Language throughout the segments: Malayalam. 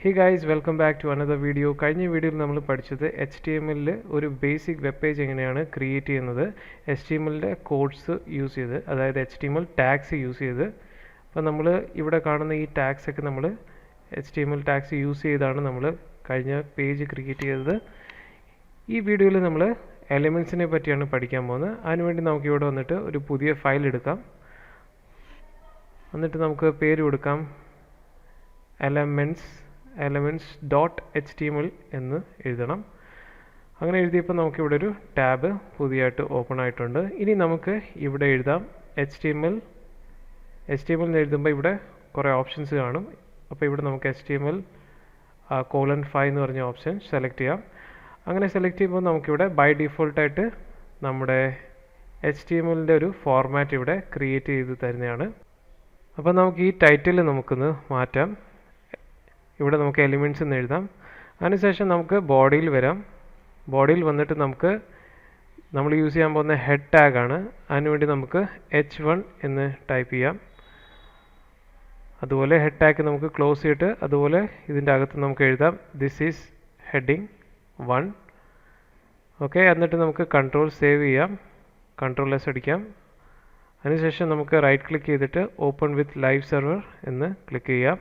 Hey guys, welcome back to another video. കഴിഞ്ഞ വീഡിയോയിൽ നമ്മൾ പഠിച്ചത് HTML ഒരു ബേസിക് വെബ് പേജ് എങ്ങനെയാണ് ക്രിയേറ്റ് ചെയ്യുന്നത് HTMLന്റെ കോഡ്സ് യൂസ് ചെയ്ത്, അതായത് HTML ടാഗ്സ് യൂസ് ചെയ്ത്. അപ്പോൾ നമ്മൾ ഇവിടെ കാണുന്ന ഈ ടാഗ്സ് ഒക്കെ നമ്മൾ HTML ടാഗ്സ് യൂസ് ചെയ്താണ് നമ്മൾ കഴിഞ്ഞ പേജ് ക്രിയേറ്റ് ചെയ്തത്. ഈ വീഡിയോയിൽ നമ്മൾ എലിമെൻസിനെ പറ്റിയാണ് പഠിക്കാൻ പോകുന്നത്. അതിനുവേണ്ടി നമുക്ക് ഇവിടെ വന്നിട്ട് ഒരു പുതിയ ഫയൽ എടുക്കാം. എന്നിട്ട് നമുക്ക് പേര് കൊടുക്കാം elements.html എന്ന് എഴുതണം. അങ്ങനെ എഴുതിയപ്പോൾ നമുക്കിവിടെ ഒരു ടാബ് പുതിയതായിട്ട് ഓപ്പൺ ആയിട്ടുണ്ട്. ഇനി നമുക്ക് ഇവിടെ എഴുതാം HTML എന്ന് എഴുതുമ്പോൾ ഇവിടെ കുറേ ഓപ്ഷൻസ് കാണും. അപ്പോൾ ഇവിടെ നമുക്ക് HTML:5 എന്ന് പറഞ്ഞ ഓപ്ഷൻ സെലക്ട് ചെയ്യാം. അങ്ങനെ സെലക്ട് ചെയ്യുമ്പോൾ നമുക്കിവിടെ ബൈ ഡിഫോൾട്ടായിട്ട് നമ്മുടെ HTMLൻ്റെ ഒരു ഫോർമാറ്റ് ഇവിടെ ക്രിയേറ്റ് ചെയ്ത് തരുന്നതാണ്. അപ്പോൾ നമുക്ക് ഈ ടൈറ്റിൽ നമുക്കൊന്ന് മാറ്റാം. ഇവിടെ നമുക്ക് എലിമെൻറ്റ്സ് എന്ന് എഴുതാം. അതിനുശേഷം നമുക്ക് ബോഡിയിൽ വരാം. ബോഡിയിൽ വന്നിട്ട് നമ്മൾ യൂസ് ചെയ്യാൻ പോകുന്ന ഹെഡ് ടാഗാണ്. അതിനുവേണ്ടി നമുക്ക് h1 എന്ന് ടൈപ്പ് ചെയ്യാം. അതുപോലെ ഹെഡ് ടാഗ് നമുക്ക് ക്ലോസ് ചെയ്തിട്ട് അതുപോലെ ഇതിൻ്റെ അകത്ത് നമുക്ക് എഴുതാം ദിസ് ഈസ് ഹെഡിങ് 1. ഓക്കെ, എന്നിട്ട് നമുക്ക് കൺട്രോൾ സേവ് ചെയ്യാം, കൺട്രോൾ എസ് അടിക്കാം. അതിനുശേഷം നമുക്ക് റൈറ്റ് ക്ലിക്ക് ചെയ്തിട്ട് ഓപ്പൺ വിത്ത് ലൈവ് സെർവർ എന്ന് ക്ലിക്ക് ചെയ്യാം.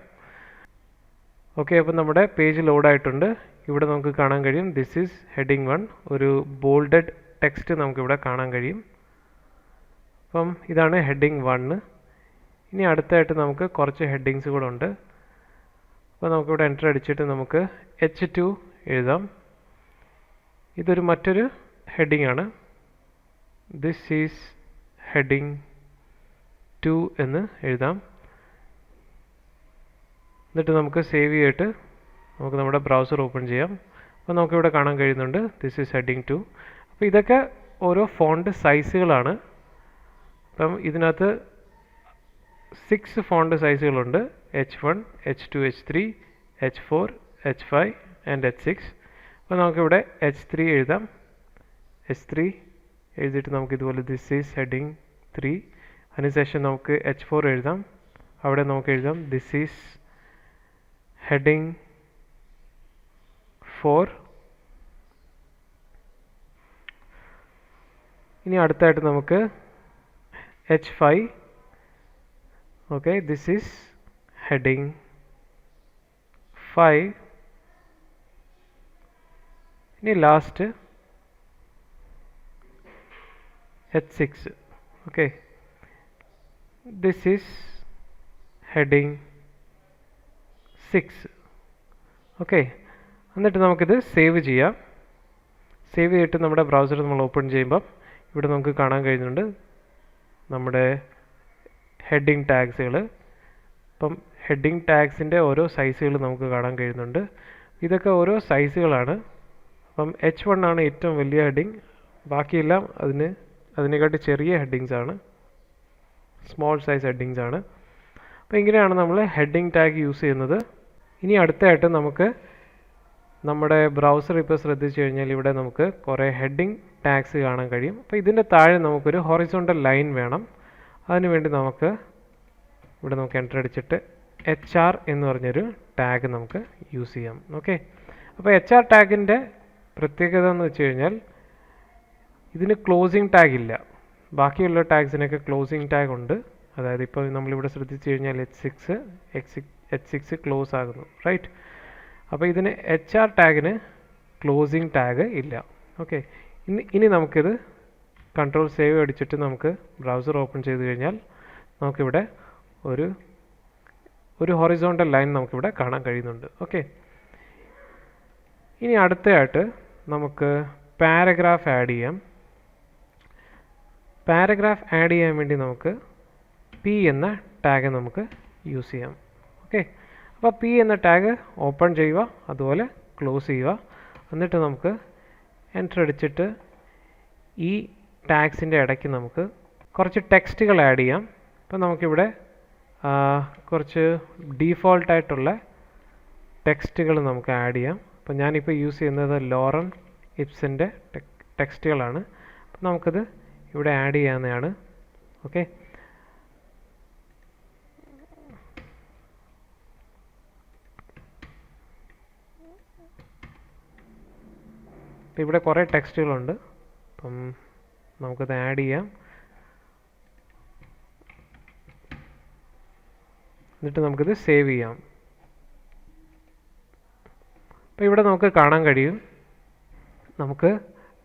ഓക്കെ, അപ്പോൾ നമ്മുടെ പേജ് ലോഡായിട്ടുണ്ട്. ഇവിടെ നമുക്ക് കാണാൻ കഴിയും ദിസ് ഈസ് ഹെഡിങ് 1. ഒരു ബോൾഡഡ് ടെക്സ്റ്റ് നമുക്കിവിടെ കാണാൻ കഴിയും. അപ്പം ഇതാണ് ഹെഡിങ് 1. ഇനി അടുത്തായിട്ട് നമുക്ക് കുറച്ച് ഹെഡിങ്സ് കൂടെ ഉണ്ട്. അപ്പോൾ നമുക്കിവിടെ എൻ്റർ അടിച്ചിട്ട് നമുക്ക് h2 എഴുതാം. ഇതൊരു മറ്റൊരു ഹെഡിങ് ആണ്. ദിസ് ഈസ് ഹെഡിങ് 2 എന്ന് എഴുതാം. എന്നിട്ട് നമുക്ക് സേവ് ചെയ്തിട്ട് നമുക്ക് നമ്മുടെ ബ്രൗസർ ഓപ്പൺ ചെയ്യാം. അപ്പോൾ നമുക്കിവിടെ കാണാൻ കഴിയുന്നുണ്ട് ദിസ് ഈസ് ഹെഡിങ് 2. അപ്പോൾ ഇതൊക്കെ ഓരോ ഫോണ്ട് സൈസുകളാണ്. അപ്പം ഇതിനകത്ത് 6 font സൈസുകളുണ്ട്. h1, h2, h3, h4, h5 and h6. അപ്പോൾ നമുക്കിവിടെ h3 എഴുതാം. h3 എഴുതിയിട്ട് നമുക്കിതുപോലെ ദിസ് ഈസ് ഹെഡിങ് 3. അതിനുശേഷം നമുക്ക് h4 എഴുതാം. അവിടെ നമുക്ക് എഴുതാം ദിസ് ഈസ് ഹെഡിങ് 4. ഇനി അടുത്തായിട്ട് നമുക്ക് h5. Okay, this is heading 5. ഇനി last h6. Okay, this is heading 6. Okay, എന്നിട്ട് നമുക്കിത് സേവ് ചെയ്യാം. സേവ് ചെയ്തിട്ട് നമ്മുടെ ബ്രൗസർ നമ്മൾ ഓപ്പൺ ചെയ്യുമ്പം ഇവിടെ നമുക്ക് കാണാൻ കഴിയുന്നുണ്ട് നമ്മുടെ ഹെഡിങ് ടാഗ്സുകൾ. അപ്പം ഹെഡിങ് ടാഗ്സിൻ്റെ ഓരോ സൈസുകൾ നമുക്ക് കാണാൻ കഴിയുന്നുണ്ട്. ഇതൊക്കെ ഓരോ സൈസുകളാണ്. അപ്പം h1 ആണ് ഏറ്റവും വലിയ ഹെഡിങ്. ബാക്കിയെല്ലാം അതിനെക്കാട്ടി ചെറിയ ഹെഡിങ്സ് ആണ്, സ്മോൾ സൈസ് ഹെഡിങ്സ് ആണ്. അപ്പോൾ ഇങ്ങനെയാണ് നമ്മൾ ഹെഡിങ് ടാഗ് യൂസ് ചെയ്യുന്നത്. ഇനി അടുത്തായിട്ട് നമുക്ക് നമ്മുടെ ബ്രൗസർ ഇപ്പോൾ ശ്രദ്ധിച്ചു കഴിഞ്ഞാൽ ഇവിടെ നമുക്ക് കുറേ ഹെഡിങ് ടാഗ്സ് കാണാൻ കഴിയും. അപ്പോൾ ഇതിൻ്റെ താഴെ നമുക്കൊരു ഹൊറിസോണ്ടൽ ലൈൻ വേണം. അതിനുവേണ്ടി നമുക്ക് എൻ്റർ അടിച്ചിട്ട് HR എന്ന് പറഞ്ഞൊരു ടാഗ് നമുക്ക് യൂസ് ചെയ്യാം. ഓക്കെ, അപ്പോൾ HR ടാഗിൻ്റെ പ്രത്യേകത എന്ന് വെച്ച് കഴിഞ്ഞാൽ ഇതിന് ക്ലോസിങ് ടാഗ് ഇല്ല. ബാക്കിയുള്ള ടാഗ്സിനൊക്കെ ക്ലോസിങ് ടാഗ് ഉണ്ട്. അതായത് ഇപ്പോൾ നമ്മളിവിടെ ശ്രദ്ധിച്ചു കഴിഞ്ഞാൽ h6 ക്ലോസ് ആകുന്നു, റൈറ്റ്? അപ്പോൾ ഇതിന് HR ടാഗിന് ക്ലോസിങ് ടാഗ് ഇല്ല. ഓക്കെ, ഇനി നമുക്കിത് കൺട്രോൾ സേവ് അടിച്ചിട്ട് നമുക്ക് ബ്രൗസർ ഓപ്പൺ ചെയ്ത് കഴിഞ്ഞാൽ നമുക്കിവിടെ ഒരു ഹൊറിസോണ്ടൽ ലൈൻ നമുക്കിവിടെ കാണാൻ കഴിയുന്നുണ്ട്. ഓക്കെ, ഇനി അടുത്തതായിട്ട് നമുക്ക് പാരഗ്രാഫ് ആഡ് ചെയ്യാം. പാരഗ്രാഫ് ആഡ് ചെയ്യാൻ വേണ്ടി നമുക്ക് P എന്ന ടാഗ് നമുക്ക് യൂസ് ചെയ്യാം. ഓക്കെ, അപ്പോൾ P എന്ന ടാഗ് ഓപ്പൺ ചെയ്യുക, അതുപോലെ ക്ലോസ് ചെയ്യുക. എന്നിട്ട് നമുക്ക് എൻ്റർ അടിച്ചിട്ട് ഈ ടാഗ്സിൻ്റെ ഇടയ്ക്ക് നമുക്ക് കുറച്ച് ടെക്സ്റ്റുകൾ ആഡ് ചെയ്യാം. അപ്പോൾ നമുക്കിവിടെ കുറച്ച് ഡീഫോൾട്ടായിട്ടുള്ള ടെക്സ്റ്റുകൾ നമുക്ക് ആഡ് ചെയ്യാം. അപ്പോൾ ഞാനിപ്പോൾ യൂസ് ചെയ്യുന്നത് ലോറൻ ഇബ്സൻ്റെ ടെക്സ്റ്റുകളാണ്. അപ്പോൾ നമുക്കത് ഇവിടെ ആഡ് ചെയ്യാവുന്നതാണ്. ഓക്കെ, അപ്പോൾ ഇവിടെ കുറേ ടെക്സ്റ്റുകളുണ്ട്. അപ്പം നമുക്കത് ആഡ് ചെയ്യാം. എന്നിട്ട് നമുക്കിത് സേവ് ചെയ്യാം. അപ്പോൾ ഇവിടെ നമുക്ക് കാണാൻ കഴിയും, നമുക്ക്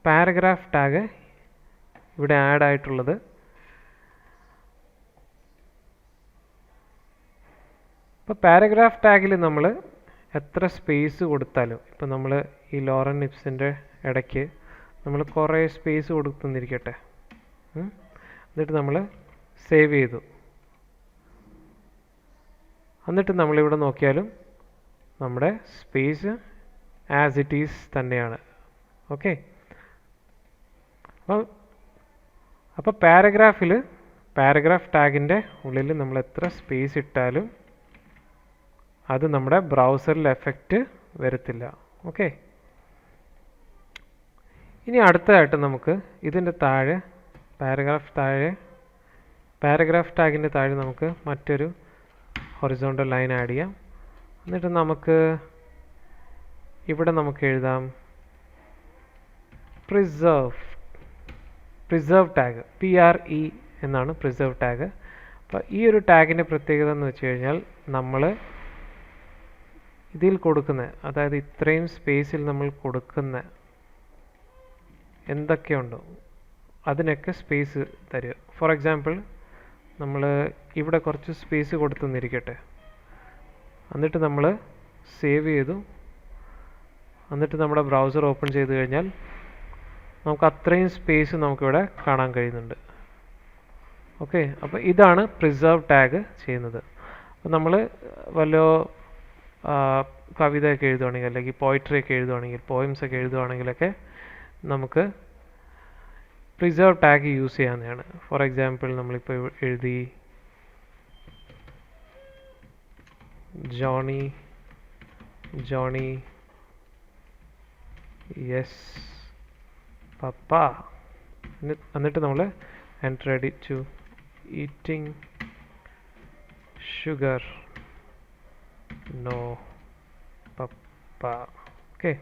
പാരഗ്രാഫ് ടാഗ് ഇവിടെ ആഡ് ആയിട്ടുള്ളത്. അപ്പോൾ പാരഗ്രാഫ് ടാഗിൽ നമ്മൾ എത്ര സ്പേസ് കൊടുത്താലും, ഇപ്പം നമ്മൾ ഈ ലോറൻ ഇബ്സൻ്റെ ഇടയ്ക്ക് നമ്മൾ കുറേ സ്പേസ് കൊടുക്കുന്നിരിക്കട്ടെ, എന്നിട്ട് നമ്മൾ സേവ് ചെയ്തു. എന്നിട്ട് നമ്മളിവിടെ നോക്കിയാലും നമ്മുടെ സ്പേസ് ആസ് ഇറ്റ് ഈസ് തന്നെയാണ്. ഓക്കെ, അപ്പോൾ പാരഗ്രാഫ് ടാഗിൻ്റെ ഉള്ളിൽ നമ്മൾ എത്ര സ്പേസ് ഇട്ടാലും അത് നമ്മുടെ ബ്രൗസറിൽ എഫക്റ്റ് വരത്തില്ല. ഓക്കെ, ഇനി അടുത്തതായിട്ട് നമുക്ക് ഇതിൻ്റെ താഴെ പാരഗ്രാഫ് ടാഗിൻ്റെ താഴെ നമുക്ക് മറ്റൊരു ഹൊറിസോണ്ടൽ ലൈൻ ആഡ് ചെയ്യാം. എന്നിട്ട് നമുക്ക് ഇവിടെ നമുക്ക് എഴുതാം പ്രിസർവ് ടാഗ്, PRE എന്നാണ് പ്രിസർവ് ടാഗ്. അപ്പോൾ ഈ ഒരു ടാഗിൻ്റെ പ്രത്യേകത എന്ന് വെച്ച് കഴിഞ്ഞാൽ നമ്മൾ ഇതിൽ കൊടുക്കുന്ന, അതായത് ഇത്രയും സ്പേസിൽ നമ്മൾ കൊടുക്കുന്ന എന്തൊക്കെയുണ്ടോ അതിനൊക്കെ സ്പേസ് തരിക. ഫോർ എക്സാമ്പിൾ നമ്മൾ ഇവിടെ കുറച്ച് സ്പേസ് കൊടുത്തെന്നിരിക്കട്ടെ, എന്നിട്ട് നമ്മൾ സേവ് ചെയ്തു, എന്നിട്ട് നമ്മുടെ ബ്രൗസർ ഓപ്പൺ ചെയ്ത് കഴിഞ്ഞാൽ നമുക്ക് അത്രയും സ്പേസ് നമുക്കിവിടെ കാണാൻ കഴിയുന്നുണ്ട്. ഓക്കെ, അപ്പോൾ ഇതാണ് പ്രിസർവ് ടാഗ് ചെയ്യുന്നത്. അപ്പോൾ നമ്മൾ വല്ല കവിതയൊക്കെ എഴുതുവാണെങ്കിൽ, അല്ലെങ്കിൽ പോയിട്രി ഒക്കെ എഴുതുവാണെങ്കിൽ, പോയിംസ് ഒക്കെ എഴുതുവാണെങ്കിലൊക്കെ നമുക്ക് പ്രിസർവ് ടാഗ് യൂസ് ചെയ്യാവുന്നതാണ്. ഫോർ എക്സാമ്പിൾ നമ്മളിപ്പോൾ എഴുതി ജോണി യെസ് പപ്പ, എന്നിട്ട് നമ്മൾ and ready to eating sugar no papa. Okay,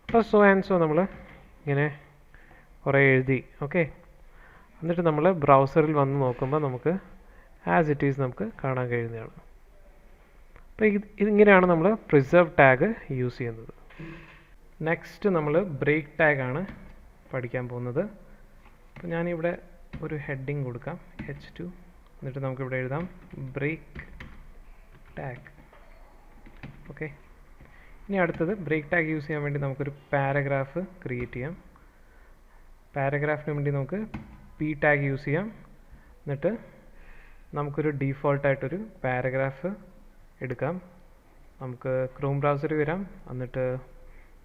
അപ്പോൾ സോ ആൻഡ് സോ നമ്മൾ ഇങ്ങനെ കുറേ എഴുതി. ഓക്കെ, എന്നിട്ട് നമ്മൾ ബ്രൗസറിൽ വന്ന് നോക്കുമ്പോൾ നമുക്ക് ആസ് ഇറ്റ് ഈസ് നമുക്ക് കാണാൻ കഴിയുന്നതാണ്. അപ്പോൾ ഇതിങ്ങനെയാണ് നമ്മൾ പ്രിസർവ് ടാഗ് യൂസ് ചെയ്യുന്നത്. നെക്സ്റ്റ് നമ്മൾ ബ്രേക്ക് ടാഗാണ് പഠിക്കാൻ പോകുന്നത്. അപ്പോൾ ഞാനിവിടെ ഒരു ഹെഡിങ് കൊടുക്കാം, H2, എന്നിട്ട് നമുക്കിവിടെ എഴുതാം ബ്രേക്ക് ടാഗ്. ഓക്കെ, ഇനി അടുത്തത് ബ്രേക്ക് ടാഗ് യൂസ് ചെയ്യാൻ വേണ്ടി നമുക്കൊരു പാരഗ്രാഫ് ക്രിയേറ്റ് ചെയ്യാം. പാരഗ്രാഫിന് വേണ്ടി നമുക്ക് P ടാഗ് യൂസ് ചെയ്യാം. എന്നിട്ട് നമുക്കൊരു ഡീഫോൾട്ടായിട്ടൊരു പാരഗ്രാഫ് എടുക്കാം. നമുക്ക് ക്രോം ബ്രൗസറിൽ വരാം, എന്നിട്ട്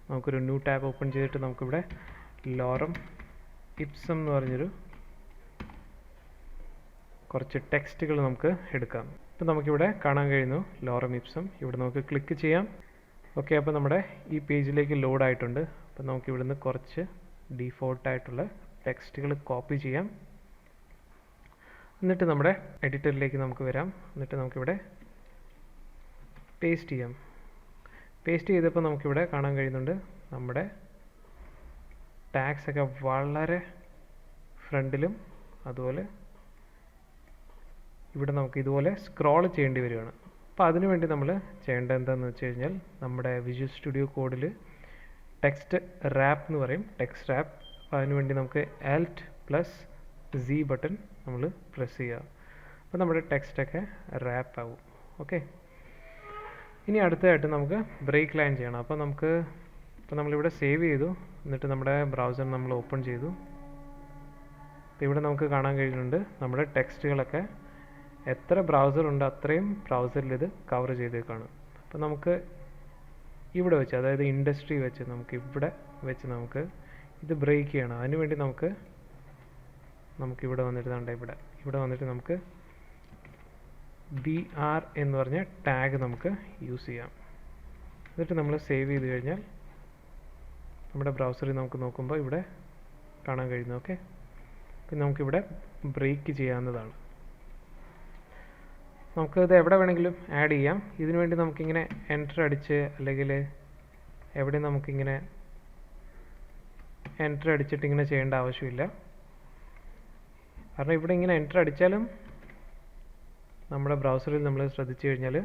നമുക്കൊരു ന്യൂ ടാബ് ഓപ്പൺ ചെയ്തിട്ട് നമുക്കിവിടെ ലോറം ഇബ്സം എന്ന് പറഞ്ഞൊരു കുറച്ച് ടെക്സ്റ്റുകൾ നമുക്ക് എടുക്കാം. ഇപ്പം നമുക്കിവിടെ കാണാൻ കഴിയുന്നു ലോറം ഇബ്സം. ഇവിടെ നമുക്ക് ക്ലിക്ക് ചെയ്യാം. ഓക്കെ, അപ്പോൾ നമ്മുടെ ഈ പേജിലേക്ക് ലോഡ് ആയിട്ടുണ്ട്. അപ്പോൾ നമുക്കിവിടുന്ന് കുറച്ച് ഡീഫോൾട്ടായിട്ടുള്ള ടെക്സ്റ്റുകൾ കോപ്പി ചെയ്യാം. എന്നിട്ട് നമ്മുടെ എഡിറ്ററിലേക്ക് നമുക്ക് വരാം. എന്നിട്ട് നമുക്കിവിടെ പേസ്റ്റ് ചെയ്യാം. പേസ്റ്റ് ചെയ്തപ്പോൾ നമുക്കിവിടെ കാണാൻ കഴിയുന്നുണ്ട് നമ്മുടെ ടാഗ്സ് ഒക്കെ വളരെ ഫ്രണ്ടിലും, അതുപോലെ ഇവിടെ നമുക്ക് ഇതുപോലെ സ്ക്രോൾ ചെയ്യേണ്ടി വരികയാണ്. അപ്പോൾ അതിനുവേണ്ടി നമ്മൾ ചെയ്യേണ്ടത് എന്താണെന്ന് വെച്ച് കഴിഞ്ഞാൽ നമ്മുടെ വിഷ്വൽ സ്റ്റുഡിയോ കോഡിൽ ടെക്സ്റ്റ് റാപ്പ് എന്ന് പറയും, ടെക്സ്റ്റ് റാപ്പ്. അപ്പോൾ അതിനുവേണ്ടി നമുക്ക് Alt+Z ബട്ടൺ നമ്മൾ പ്രസ് ചെയ്യുക. അപ്പോൾ നമ്മുടെ ടെക്സ്റ്റൊക്കെ റാപ്പ് ആവും. ഓക്കെ, ഇനി അടുത്തതായിട്ട് നമുക്ക് ബ്രേക്ക് ലൈൻ ചെയ്യണം. അപ്പോൾ നമ്മളിവിടെ സേവ് ചെയ്തു, എന്നിട്ട് നമ്മുടെ ബ്രൗസർ നമ്മൾ ഓപ്പൺ ചെയ്തു. അപ്പോൾ ഇവിടെ നമുക്ക് കാണാൻ കഴിയുന്നുണ്ട് നമ്മുടെ ടെക്സ്റ്റുകളൊക്കെ എത്ര ബ്രൗസർ ഉണ്ട് അത്രയും ബ്രൗസറിൽ ഇത് കവർ ചെയ്തേക്കാണ്. അപ്പോൾ നമുക്ക് ഇവിടെ വെച്ച്, അതായത് ഇൻഡസ്ട്രി വെച്ച്, നമുക്ക് ഇവിടെ വെച്ച് നമുക്ക് ഇത് ബ്രേക്ക് ചെയ്യണം. അതിനുവേണ്ടി നമുക്കിവിടെ വന്നിട്ട് ഇവിടെ വന്നിട്ട് നമുക്ക് BR എന്ന് പറഞ്ഞ ടാഗ് നമുക്ക് യൂസ് ചെയ്യാം. എന്നിട്ട് നമ്മൾ സേവ് ചെയ്ത് കഴിഞ്ഞാൽ നമ്മുടെ ബ്രൗസറിൽ നമുക്ക് നോക്കുമ്പോൾ ഇവിടെ കാണാൻ കഴിയുന്നു. ഓക്കെ, പിന്നെ നമുക്കിവിടെ ബ്രേക്ക് ചെയ്യാവുന്നതാണ്. നമുക്കിത് എവിടെ വേണമെങ്കിലും ആഡ് ചെയ്യാം. ഇതിനു വേണ്ടി നമുക്കിങ്ങനെ എൻ്റർ അടിച്ച് അല്ലെങ്കിൽ എവിടെ നമുക്കിങ്ങനെ എൻ്റർ അടിച്ചിട്ട് ഇങ്ങനെ ചെയ്യേണ്ട ആവശ്യമില്ല. കാരണം ഇവിടെ ഇങ്ങനെ എൻ്റർ അടിച്ചാലും നമ്മുടെ ബ്രൗസറിൽ നമ്മൾ ശ്രദ്ധിച്ചു കഴിഞ്ഞാൽ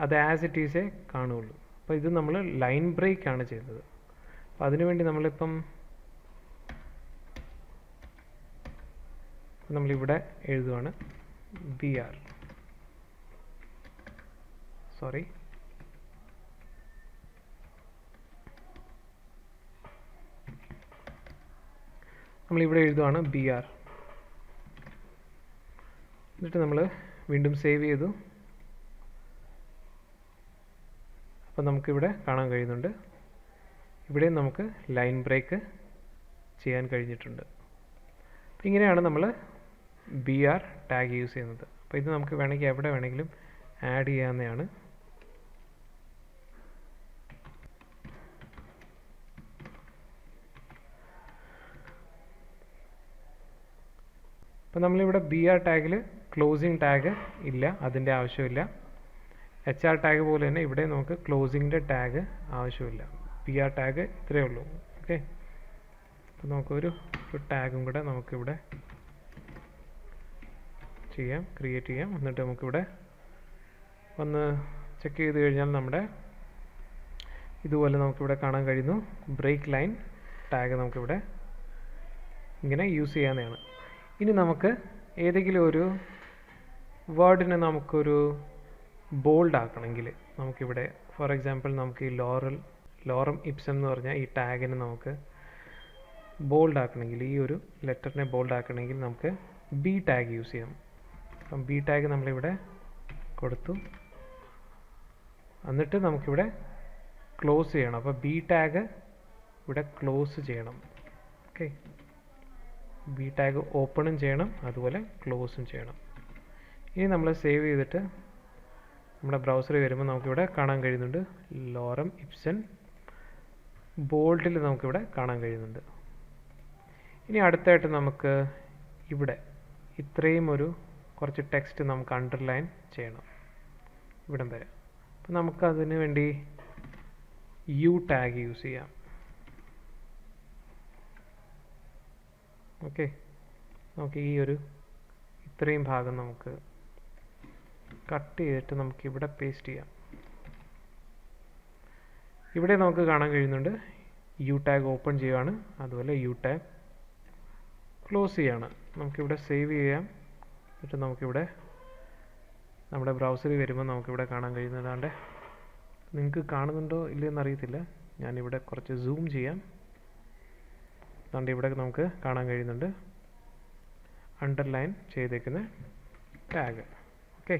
അത് ആസ് ഇറ്റ് ഈസേ കാണുകയുള്ളൂ. അപ്പോൾ ഇത് നമ്മൾ ലൈൻ ബ്രേക്ക് ആണ് ചെയ്യുന്നത്. അപ്പോൾ അതിനുവേണ്ടി നമ്മളിവിടെ എഴുതുവാണ് BR. സോറി, നമ്മളിവിടെ എഴുതുവാണ് BR. എന്നിട്ട് നമ്മൾ വീണ്ടും സേവ് ചെയ്തു. അപ്പോൾ നമുക്കിവിടെ കാണാൻ കഴിയുന്നുണ്ട്, ഇവിടെയും നമുക്ക് ലൈൻ ബ്രേക്ക് ചെയ്യാൻ കഴിഞ്ഞിട്ടുണ്ട്. അപ്പോൾ ഇങ്ങനെയാണ് നമ്മൾ BR ടാഗ് യൂസ് ചെയ്യുന്നത്. അപ്പോൾ ഇത് നമുക്ക് വേണമെങ്കിൽ എവിടെ വേണമെങ്കിലും ആഡ് ചെയ്യാവുന്നതാണ്. അപ്പോൾ നമ്മളിവിടെ BR ടാഗിൽ ക്ലോസിംഗ് ടാഗ് ഇല്ല, അതിൻ്റെ ആവശ്യമില്ല. HR ടാഗ് പോലെ തന്നെ ഇവിടെ നമുക്ക് ക്ലോസിങ്ങിൻ്റെ ടാഗ് ആവശ്യമില്ല. BR ടാഗ് ഇത്രയേ ഉള്ളൂ. ഓക്കെ, അപ്പോൾ നമുക്കൊരു ടാഗും കൂടെ നമുക്കിവിടെ ക്രിയേറ്റ് ചെയ്യാം. എന്നിട്ട് നമുക്കിവിടെ ഒന്ന് ചെക്ക് ചെയ്ത് കഴിഞ്ഞാൽ നമ്മുടെ ഇതുപോലെ നമുക്കിവിടെ കാണാൻ കഴിയുന്നു. ബ്രേക്ക് ലൈൻ ടാഗ് നമുക്കിവിടെ ഇങ്ങനെ യൂസ് ചെയ്യാവുന്നതാണ്. ഇനി നമുക്ക് ഏതെങ്കിലും ഒരു വേർഡിനെ നമുക്കൊരു ബോൾഡ് ആക്കണമെങ്കിൽ നമുക്കിവിടെ ഫോർ എക്സാമ്പിൾ നമുക്ക് ഈ ലോറം ഇപ്സം എന്ന് പറഞ്ഞാൽ ഈ ടാഗിനെ നമുക്ക് ബോൾഡ് ആക്കണമെങ്കിൽ, ഈ ഒരു ലെറ്ററിനെ ബോൾഡ് ആക്കണമെങ്കിൽ നമുക്ക് B ടാഗ് യൂസ് ചെയ്യാം. അപ്പം B ടാഗ് നമ്മളിവിടെ കൊടുത്തു. എന്നിട്ട് നമുക്കിവിടെ ക്ലോസ് ചെയ്യണം. അപ്പോൾ B ടാഗ് ഇവിടെ ക്ലോസ് ചെയ്യണം. ഓക്കെ, B ടാഗ് ഓപ്പണും ചെയ്യണം, അതുപോലെ ക്ലോസും ചെയ്യണം. ഇനി നമ്മൾ സേവ് ചെയ്തിട്ട് നമ്മുടെ ബ്രൗസറിൽ വരുമ്പോൾ നമുക്കിവിടെ കാണാൻ കഴിയുന്നുണ്ട് ലോറം ഇപ്സൺ ബോൾഡിൽ നമുക്കിവിടെ കാണാൻ കഴിയുന്നുണ്ട്. ഇനി അടുത്തായിട്ട് നമുക്ക് ഇവിടെ ഇത്രയും കുറച്ച് ടെക്സ്റ്റ് നമുക്ക് അണ്ടർലൈൻ ചെയ്യണം ഇവിടം വരെ. അപ്പോൾ നമുക്കതിന് വേണ്ടി U ടാഗ് യൂസ് ചെയ്യാം. ഓക്കെ, നമുക്ക് ഇത്രയും ഭാഗം നമുക്ക് കട്ട് ചെയ്തിട്ട് നമുക്കിവിടെ പേസ്റ്റ് ചെയ്യാം. ഇവിടെ നമുക്ക് കാണാൻ കഴിയുന്നുണ്ട് U ടാഗ് ഓപ്പൺ ചെയ്യുകയാണ്, അതുപോലെ U ടാഗ് ക്ലോസ് ചെയ്യുകയാണ്. നമുക്കിവിടെ സേവ് ചെയ്യാം. എന്നിട്ട് നമുക്കിവിടെ നമ്മുടെ ബ്രൗസറിൽ വരുമ്പോൾ നമുക്കിവിടെ കാണാൻ കഴിയുന്നതാണ്ട്. നിങ്ങൾക്ക് കാണുന്നുണ്ടോ ഇല്ലയെന്ന് അറിയത്തില്ല, ഞാനിവിടെ കുറച്ച് സൂം ചെയ്യാം. അതുകൊണ്ട് ഇവിടെ നമുക്ക് കാണാൻ കഴിയുന്നുണ്ട് അണ്ടർലൈൻ ചെയ്തേക്കുന്ന ടാഗ്. ഓക്കെ,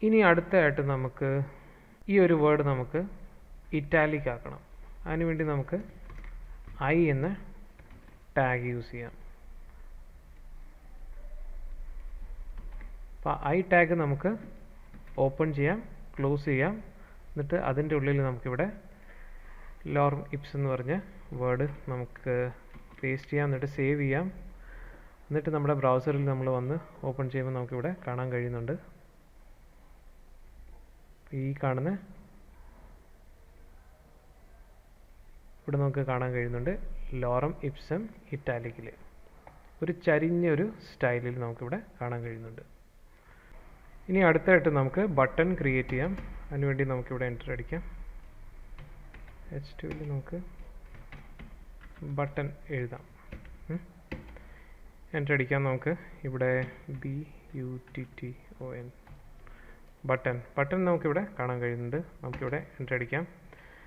ഇനി അടുത്തായിട്ട് നമുക്ക് ഈ ഒരു വേർഡ് നമുക്ക് ഇറ്റാലിക് ആക്കണം. അതിനുവേണ്ടി നമുക്ക് I എന്ന ടാഗ് യൂസ് ചെയ്യാം. അപ്പോൾ I ടാഗ് നമുക്ക് ഓപ്പൺ ചെയ്യാം, ക്ലോസ് ചെയ്യാം. എന്നിട്ട് അതിൻ്റെ ഉള്ളിൽ നമുക്കിവിടെ ലോറം ഇപ്സ് എന്ന് പറഞ്ഞ വേർഡ് നമുക്ക് പേസ്റ്റ് ചെയ്യാം. എന്നിട്ട് സേവ് ചെയ്യാം. എന്നിട്ട് നമ്മുടെ ബ്രൗസറിൽ നമ്മൾ വന്ന് ഓപ്പൺ ചെയ്യുമ്പോൾ നമുക്കിവിടെ കാണാൻ കഴിയുന്നുണ്ട് ഈ കാണുന്ന ഇവിടെ നമുക്ക് കാണാൻ കഴിയുന്നുണ്ട് ലോറം ഇപ്സം ഇറ്റാലിക്കിൽ ഒരു ചരിഞ്ഞൊരു സ്റ്റൈലിൽ നമുക്കിവിടെ കാണാൻ കഴിയുന്നുണ്ട്. ഇനി അടുത്തായിട്ട് നമുക്ക് ബട്ടൺ ക്രിയേറ്റ് ചെയ്യാം. അതിനുവേണ്ടി നമുക്കിവിടെ എൻ്റർ അടിക്കാം. H2 നമുക്ക് ബട്ടൺ എഴുതാം. എൻ്റർ അടിക്കാം. നമുക്ക് ഇവിടെ BUTTON ബട്ടൺ നമുക്കിവിടെ കാണാൻ കഴിയുന്നുണ്ട്. നമുക്കിവിടെ എൻ്റർ അടിക്കാം.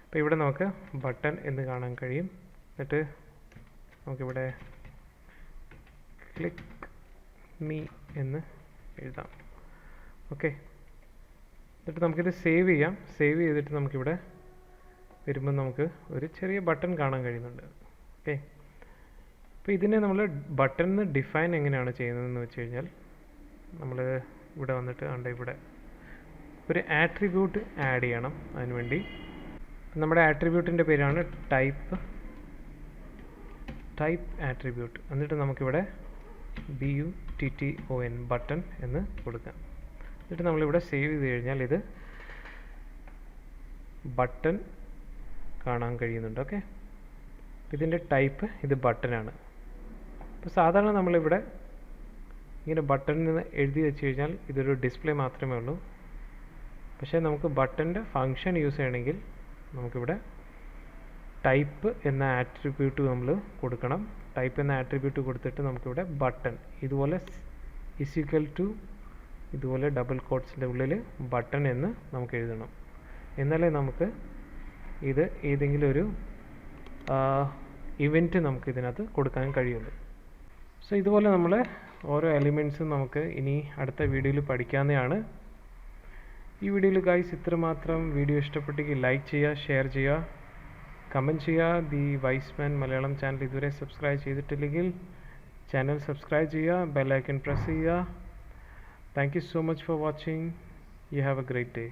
അപ്പോൾ ഇവിടെ നമുക്ക് ബട്ടൺ എന്ന് കാണാൻ കഴിയും. എന്നിട്ട് നമുക്കിവിടെ ക്ലിക്ക് മീ എന്ന് എഴുതാം. ഓക്കെ, എന്നിട്ട് നമുക്കിത് സേവ് ചെയ്യാം. സേവ് ചെയ്തിട്ട് നമുക്കിവിടെ വരുമ്പോൾ നമുക്ക് ഒരു ചെറിയ ബട്ടൺ കാണാൻ കഴിയുന്നുണ്ട്. ഓക്കെ, അപ്പോൾ ഇതിനെ നമ്മൾ ബട്ടണിന് ഡിഫൈൻ എങ്ങനെയാണ് ചെയ്യുന്നതെന്ന് വെച്ച് കഴിഞ്ഞാൽ നമ്മൾ ഇവിടെ വന്നിട്ട് ഇവിടെ ഒരു ആട്രിബ്യൂട്ട് ആഡ് ചെയ്യണം. അതിനുവേണ്ടി നമ്മുടെ ആട്രിബ്യൂട്ടിൻ്റെ പേരാണ് ടൈപ്പ് ആട്രിബ്യൂട്ട്. എന്നിട്ട് നമുക്കിവിടെ BUT BUTTON ബട്ടൺ എന്ന് കൊടുക്കാം. എന്നിട്ട് നമ്മളിവിടെ സേവ് ചെയ്ത് കഴിഞ്ഞാൽ ഇത് ബട്ടൺ കാണാൻ കഴിയുന്നുണ്ട്. ഓക്കെ, ഇതിൻ്റെ ടൈപ്പ് ഇത് ബട്ടനാണ്. അപ്പോൾ സാധാരണ നമ്മളിവിടെ ഇങ്ങനെ ബട്ടൺ എന്ന് എഴുതി വെച്ച് കഴിഞ്ഞാൽ ഇതൊരു ഡിസ്പ്ലേ മാത്രമേ ഉള്ളൂ. പക്ഷേ നമുക്ക് ബട്ടൻ്റെ ഫങ്ഷൻ യൂസ് ചെയ്യണമെങ്കിൽ നമുക്കിവിടെ ടൈപ്പ് എന്ന ആട്രിബ്യൂട്ട് നമ്മൾ കൊടുക്കണം. ടൈപ്പ് എന്ന ആട്രിബ്യൂട്ട് കൊടുത്തിട്ട് നമുക്കിവിടെ ബട്ടൺ ഇതുപോലെ = ഇതുപോലെ ഡബിൾ കോട്ട്സിൻ്റെ ഉള്ളിൽ ബട്ടൺ എന്ന് നമുക്ക് എഴുതണം. എന്നാലേ നമുക്ക് ഇത് ഏതെങ്കിലും ഒരു ഇവൻറ്റ് നമുക്ക് ഇതിനകത്ത് കൊടുക്കാൻ കഴിയുള്ളൂ. സോ ഇതുപോലെ നമ്മൾ ഓരോ എലിമെൻറ്റ്സും നമുക്ക് ഇനി അടുത്ത വീഡിയോയിൽ പഠിക്കാവുന്നതാണ്. ഈ വീഡിയോയിൽ ഗൈസ് ഇത്രമാത്രം. വീഡിയോ ഇഷ്ടപ്പെട്ടെങ്കിൽ ലൈക്ക് ചെയ്യുക, ഷെയർ ചെയ്യുക, കമൻറ്റ് ചെയ്യുക. ദി വൈസ്മാൻ മലയാളം ചാനൽ ഇതുവരെ സബ്സ്ക്രൈബ് ചെയ്തിട്ടില്ലെങ്കിൽ ചാനൽ സബ്സ്ക്രൈബ് ചെയ്യുക, ബെൽ ഐക്കൺ പ്രസ് ചെയ്യുക. Thank you so much for watching. You have A great day.